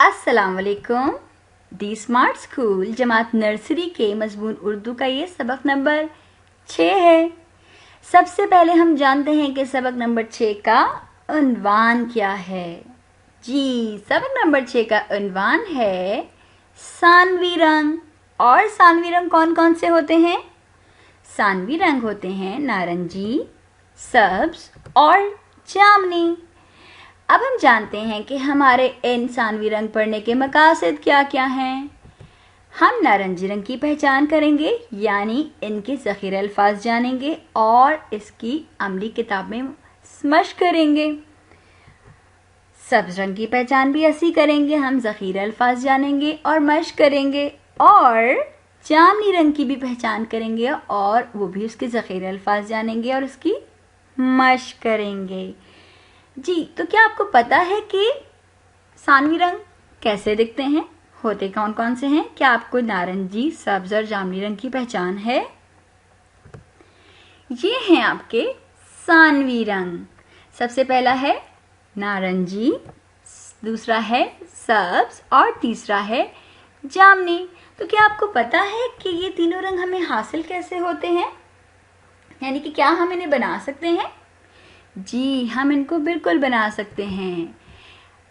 अस्सलाम वालेकुम। दी smart school जमात nursery के मजमून उर्दू का ये सबक नंबर 6 है। सबसे पहले हम जानते हैं कि सबक नंबर 6 का उन्वान क्या है। जी, सबक नंबर 6 का उन्वान है सानवी रंग। और सानवी रंग कौन कौन से होते हैं? सानवी रंग होते हैं नारंगी, सब्ज और जामनी। अब हम जानते हैं कि हमारे इन सानवी रंग पढ़ने के मकासद क्या क्या हैं। हम नारंगी रंग की पहचान करेंगे, यानी इनके ज़ख़ीरे अल्फाज जानेंगे और इसकी अमली किताब में मश्क करेंगे। सब्ज़ रंग की पहचान भी ऐसी करेंगे, हम ज़ख़ीरे अल्फाज जानेंगे और मश्क करेंगे। और जामनी रंग की भी पहचान करेंगे और वो भी उसके ज़ख़ीरे अल्फाज जानेंगे और उसकी मश्क करेंगे। जी, तो क्या आपको पता है कि सानवी रंग कैसे दिखते हैं, होते कौन कौन से हैं? क्या आपको नारंगी, सब्ज और जामनी रंग की पहचान है? ये हैं आपके सानवी रंग। सबसे पहला है नारंगी, दूसरा है सब्ज और तीसरा है जामनी। तो क्या आपको पता है कि ये तीनों रंग हमें हासिल कैसे होते हैं, यानी कि क्या हम इन्हें बना सकते हैं? जी, हम इनको बिल्कुल बना सकते हैं।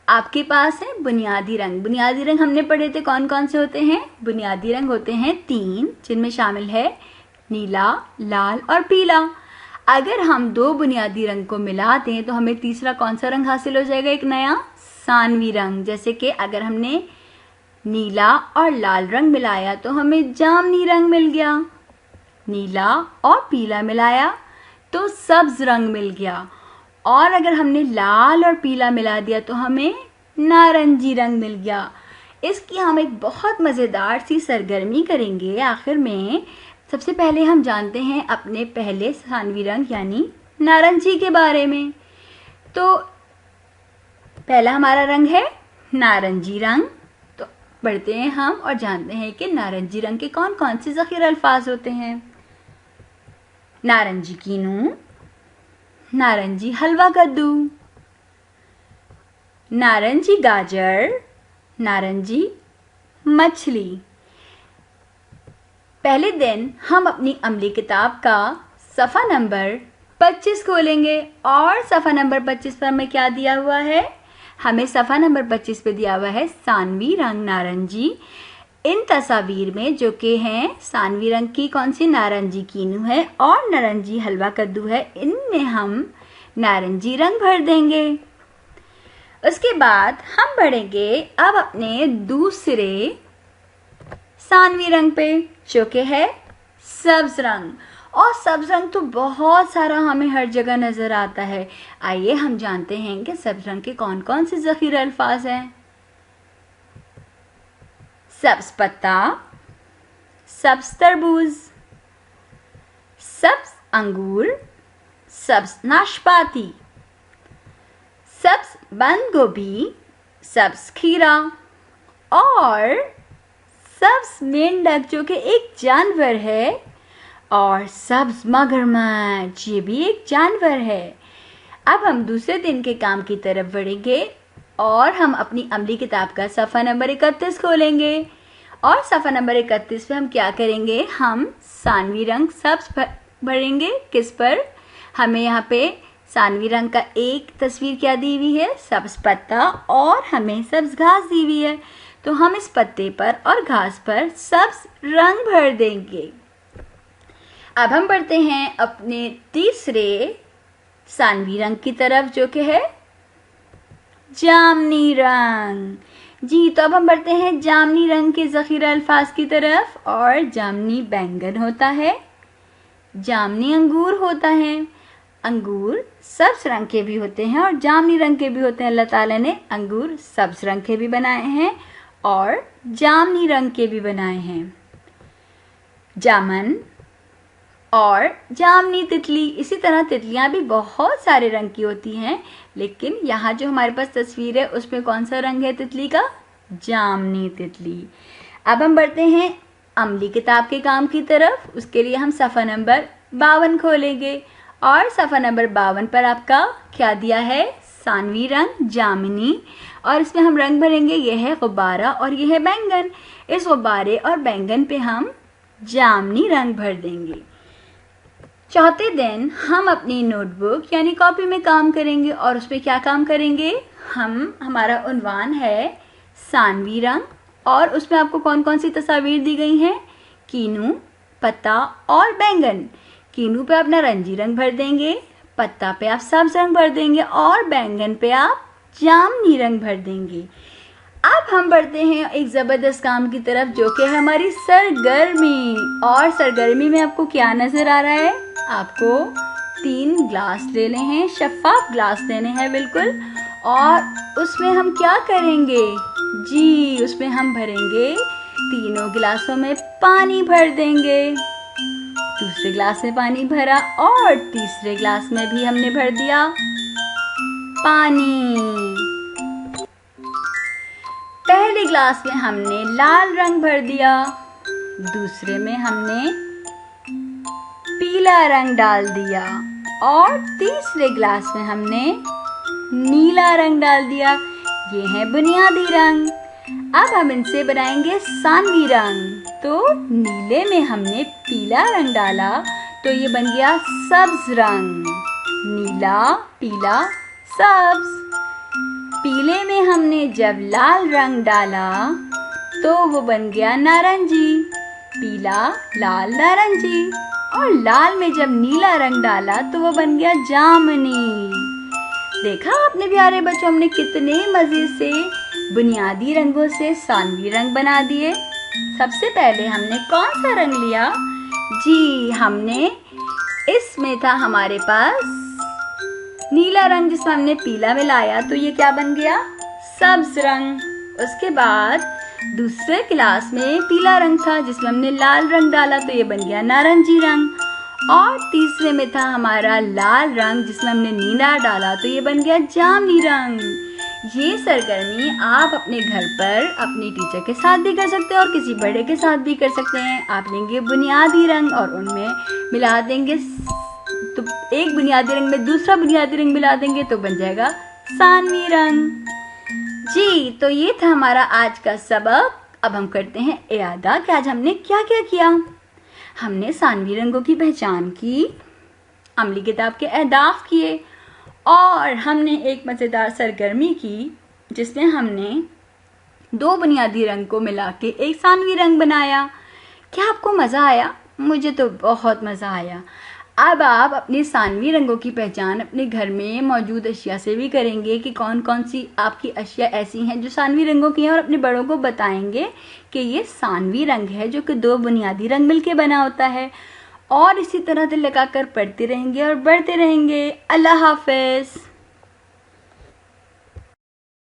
आपके पास है बुनियादी रंग। बुनियादी रंग हमने पढ़े थे कौन कौन से होते हैं? बुनियादी रंग होते हैं 3, जिनमें शामिल है नीला, लाल और पीला। अगर हम 2 बुनियादी रंग को मिला दें तो हमें तीसरा कौन सा रंग हासिल हो जाएगा? एक नया सानवी रंग। जैसे कि अगर हमने नीला और लाल रंग मिलाया तो हमें जामनी रंग मिल गया। नीला और पीला मिलाया तो सब्ज रंग मिल गया। और अगर हमने लाल और पीला मिला दिया तो हमें नारंगी रंग मिल गया। इसकी हम एक बहुत मज़ेदार सी सरगर्मी करेंगे आखिर में। सबसे पहले हम जानते हैं अपने पहले सानवी रंग यानी नारंगी के बारे में। तो पहला हमारा रंग है नारंगी रंग। तो बढ़ते हैं हम और जानते हैं कि नारंगी रंग के कौन कौन से ज़ख़ीरे अल्फाज होते हैं। नारंगी कीनू, नारंगी हलवा कद्दू, नारंगी गाजर, नारंगी मछली। पहले दिन हम अपनी अमली किताब का सफ़ा नंबर 25 खोलेंगे और सफ़ा नंबर 25 पर हमें क्या दिया हुआ है? हमें सफ़ा नंबर 25 पे दिया हुआ है सानवी रंग नारंगी। इन तस्वीर में जो कि हैं सानवी रंग की कौन सी? नारंगी कीनू है और नारंगी हलवा कद्दू है। इनमें हम नारंगी रंग भर देंगे। उसके बाद हम बढ़ेंगे अब अपने दूसरे सानवी रंग पे, जो कि है सब्ज रंग। और सब्ज रंग तो बहुत सारा हमें हर जगह नजर आता है। आइए हम जानते हैं कि सब्ज रंग के कौन कौन से ज़ख़ीरे अल्फाज हैं। सब्ज पत्ता, सब्ज तरबूज, सब्ज अंगूर, सब्ज नाशपाती, सब्ज बंद गोभी, सब्ज खीरा और सब्ज मेंढक जो कि एक जानवर है, और सब्ज मगरमच्छ, ये भी एक जानवर है। अब हम दूसरे दिन के काम की तरफ बढ़ेंगे और हम अपनी अमली किताब का सफ़ा नंबर 31 खोलेंगे। और सफ़ा नंबर 31 पे हम क्या करेंगे? हम सानवी रंग सब्ज भरेंगे। किस पर? हमें यहाँ पे सानवी रंग का एक तस्वीर क्या दी हुई है? सब्ज पत्ता, और हमें सब्ज घास दी हुई है। तो हम इस पत्ते पर और घास पर सब्ज रंग भर देंगे। अब हम बढ़ते हैं अपने तीसरे सानवी रंग की तरफ, जो कि है जामनी रंग। जी, तो अब हम बढ़ते हैं जामनी रंग के ज़ख़ीरे अल्फाज की तरफ। और जामनी बैंगन होता है, जामनी अंगूर होता है। अंगूर सब्ज रंग के भी होते हैं और जामनी रंग के भी होते हैं। अल्लाह ताला ने अंगूर सब्ज रंग के भी बनाए हैं और जामनी रंग के भी बनाए हैं। जामन और जामनी तितली। इसी तरह तितलियां भी बहुत सारे रंग की होती हैं, लेकिन यहाँ जो हमारे पास तस्वीर है उसमें कौन सा रंग है तितली का? जामनी तितली। अब हम बढ़ते हैं अमली किताब के काम की तरफ। उसके लिए हम सफ़ा नंबर 52 खोलेंगे और सफ़ा नंबर 52 पर आपका क्या दिया है? सानवी रंग जामनी और इसमें हम रंग भरेंगे। ये है गुब्बारा और ये है बैंगन। इस गुब्बारे और बैंगन पे हम जामनी रंग भर देंगे। चौथे दिन हम अपनी नोटबुक यानी कॉपी में काम करेंगे और उसमें क्या काम करेंगे, हमारा उन्वान है सानवी रंग और उसमें आपको कौन कौन सी तस्वीर दी गई हैं, कीनू, पत्ता और बैंगन। कीनू पे आप नारंगी रंग भर देंगे, पत्ता पे आप सब्ज रंग भर देंगे और बैंगन पे आप जामनी रंग भर देंगे। अब हम बढ़ते हैं एक ज़बरदस्त काम की तरफ जो कि है हमारी सरगर्मी। और सरगर्मी में आपको क्या नज़र आ रहा है, आपको 3 ग्लास लेने हैं, शफाफ ग्लास लेने हैं बिल्कुल। और उसमें हम क्या करेंगे जी, उसमें हम भरेंगे, तीनों गिलासों में पानी भर देंगे। दूसरे ग्लास में पानी भरा और तीसरे ग्लास में भी हमने भर दिया पानी। पहले ग्लास में हमने लाल रंग भर दिया, दूसरे में हमने पीला रंग डाल दिया और तीसरे ग्लास में हमने नीला रंग डाल दिया। ये है बुनियादी रंग। अब हम इनसे बनाएंगे सानवी रंग। तो नीले में हमने पीला रंग डाला तो ये बन गया सब्ज रंग, नीला, पीला, सब्ज। पीले में हमने जब लाल रंग डाला तो वो बन गया नारंगी, पीला, लाल, नारंगी। और लाल में जब नीला रंग डाला तो वो बन गया जामुनी। देखा आपने प्यारे बच्चों, हमने कितने मजे से बुनियादी रंगों से सानवी रंग बना दिए। सबसे पहले हमने कौन सा रंग लिया जी, हमने इसमें था हमारे पास नीला रंग जिसमें हमने पीला मिलाया तो ये क्या बन गया, सब्ज रंग। उसके बाद दूसरे गिलास में पीला रंग था जिसमें हमने लाल रंग डाला तो ये बन गया नारंगी रंग। और तीसरे में था हमारा लाल रंग जिसमें हमने नीला डाला तो ये बन गया जामुनी रंग। ये सरगर्मी आप अपने घर पर अपनी टीचर के साथ भी कर सकते हैं और किसी बड़े के साथ भी कर सकते हैं। आप लेंगे बुनियादी रंग और उनमें मिला देंगे, तो एक बुनियादी रंग में दूसरा बुनियादी रंग मिला देंगे तो बन जाएगा सानवी रंग जी। तो ये था हमारा आज का सबक। अब हम करते हैं इयादा कि आज हमने क्या क्या किया। हमने सानवी रंगों की पहचान की, अमली किताब के अहदाफ किए और हमने एक मज़ेदार सरगर्मी की जिसमें हमने 2 बुनियादी रंग को मिला के एक सानवी रंग बनाया। क्या आपको मज़ा आया? मुझे तो बहुत मज़ा आया। अब आप अपने सानवी रंगों की पहचान अपने घर में मौजूद अशिया से भी करेंगे कि कौन कौन सी आपकी अशिया ऐसी हैं जो सानवी रंगों की हैं और अपने बड़ों को बताएंगे कि ये सानवी रंग है जो कि 2 बुनियादी रंग मिलके बना होता है। और इसी तरह दिल लगाकर पढ़ते रहेंगे और बढ़ते रहेंगे। अल्लाह हाफ़िज़।